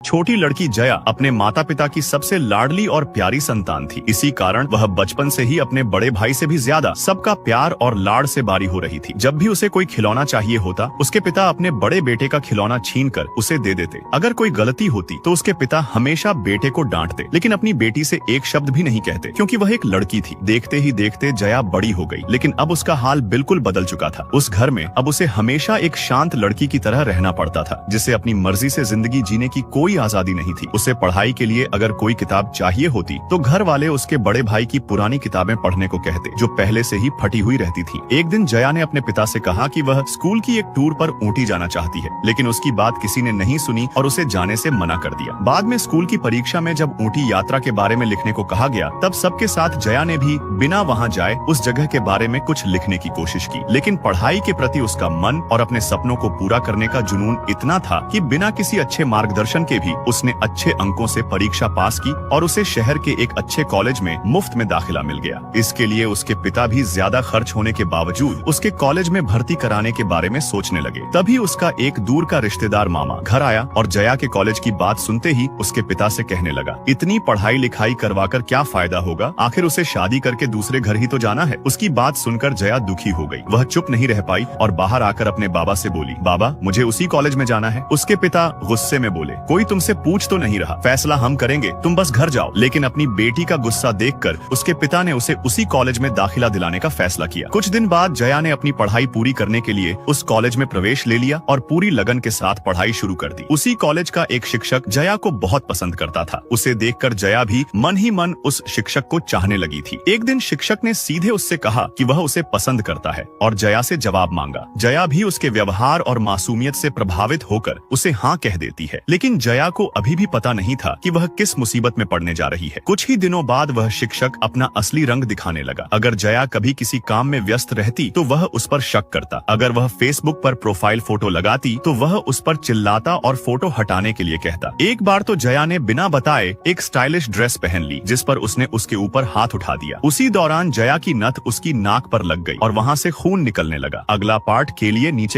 छोटी लड़की जया अपने माता पिता की सबसे लाडली और प्यारी संतान थी। इसी कारण वह बचपन से ही अपने बड़े भाई से भी ज्यादा सबका प्यार और लाड से बारी हो रही थी। जब भी उसे कोई खिलौना चाहिए होता, उसके पिता अपने बड़े बेटे का खिलौना छीनकर उसे दे देते। अगर कोई गलती होती तो उसके पिता हमेशा बेटे को डांटते, लेकिन अपनी बेटी से एक शब्द भी नहीं कहते, क्योंकि वह एक लड़की थी। देखते ही देखते जया बड़ी हो गई, लेकिन अब उसका हाल बिल्कुल बदल चुका था। उस घर में अब उसे हमेशा एक शांत लड़की की तरह रहना पड़ता था, जिसे अपनी मर्जी से जिंदगी जीने की कोई आजादी नहीं थी। उसे पढ़ाई के लिए अगर कोई किताब चाहिए होती तो घर वाले उसके बड़े भाई की पुरानी किताबें पढ़ने को कहते, जो पहले से ही फटी हुई रहती थी। एक दिन जया ने अपने पिता से कहा कि वह स्कूल की एक टूर पर ऊटी जाना चाहती है, लेकिन उसकी बात किसी ने नहीं सुनी और उसे जाने से मना कर दिया। बाद में स्कूल की परीक्षा में जब ऊटी यात्रा के बारे में लिखने को कहा गया, तब सबके साथ जया ने भी बिना वहाँ जाए उस जगह के बारे में कुछ लिखने की कोशिश की। लेकिन पढ़ाई के प्रति उसका मन और अपने सपनों को पूरा करने का जुनून इतना था कि बिना किसी अच्छे मार्गदर्शन के भी उसने अच्छे अंकों से परीक्षा पास की और उसे शहर के एक अच्छे कॉलेज में मुफ्त में दाखिला मिल गया। इसके लिए उसके पिता भी ज्यादा खर्च होने के बावजूद उसके कॉलेज में भर्ती कराने के बारे में सोचने लगे। तभी उसका एक दूर का रिश्तेदार मामा घर आया और जया के कॉलेज की बात सुनते ही उसके पिता से कहने लगा, इतनी पढ़ाई लिखाई करवाकर क्या फायदा होगा, आखिर उसे शादी करके दूसरे घर ही तो जाना है। उसकी बात सुनकर जया दुखी हो गई। वह चुप नहीं रह पाई और बाहर आकर अपने बाबा से बोली, बाबा मुझे उसी कॉलेज में जाना है। उसके पिता गुस्से में बोले, कोई तुमसे पूछ तो नहीं रहा, फैसला हम करेंगे, तुम बस घर जाओ। लेकिन अपनी बेटी का गुस्सा देखकर उसके पिता ने उसे उसी कॉलेज में दाखिला दिलाने का फैसला किया। कुछ दिन बाद जया ने अपनी पढ़ाई पूरी करने के लिए उस कॉलेज में प्रवेश ले लिया और पूरी लगन के साथ पढ़ाई शुरू कर दी। उसी कॉलेज का एक शिक्षक जया को बहुत पसंद करता था। उसे देखकर जया भी मन ही मन उस शिक्षक को चाहने लगी थी। एक दिन शिक्षक ने सीधे उससे कहा कि वह उसे पसंद करता है और जया से जवाब मांगा। जया भी उसके व्यवहार और मासूमियत से प्रभावित होकर उसे हाँ कह देती है, लेकिन जया को अभी भी पता नहीं था कि वह किस मुसीबत में पड़ने जा रही है। कुछ ही दिनों बाद वह शिक्षक अपना असली रंग दिखाने लगा। अगर जया कभी किसी काम में व्यस्त रहती तो वह उस पर शक करता। अगर वह फेसबुक पर प्रोफाइल फोटो लगाती तो वह उस पर चिल्लाता और फोटो हटाने के लिए कहता। एक बार तो जया ने बिना बताए एक स्टाइलिश ड्रेस पहन ली, जिस पर उसने उसके ऊपर हाथ उठा दिया। उसी दौरान जया की नथ उसकी नाक पर लग गई और वहाँ से खून निकलने लगा। अगला पार्ट के लिए नीचे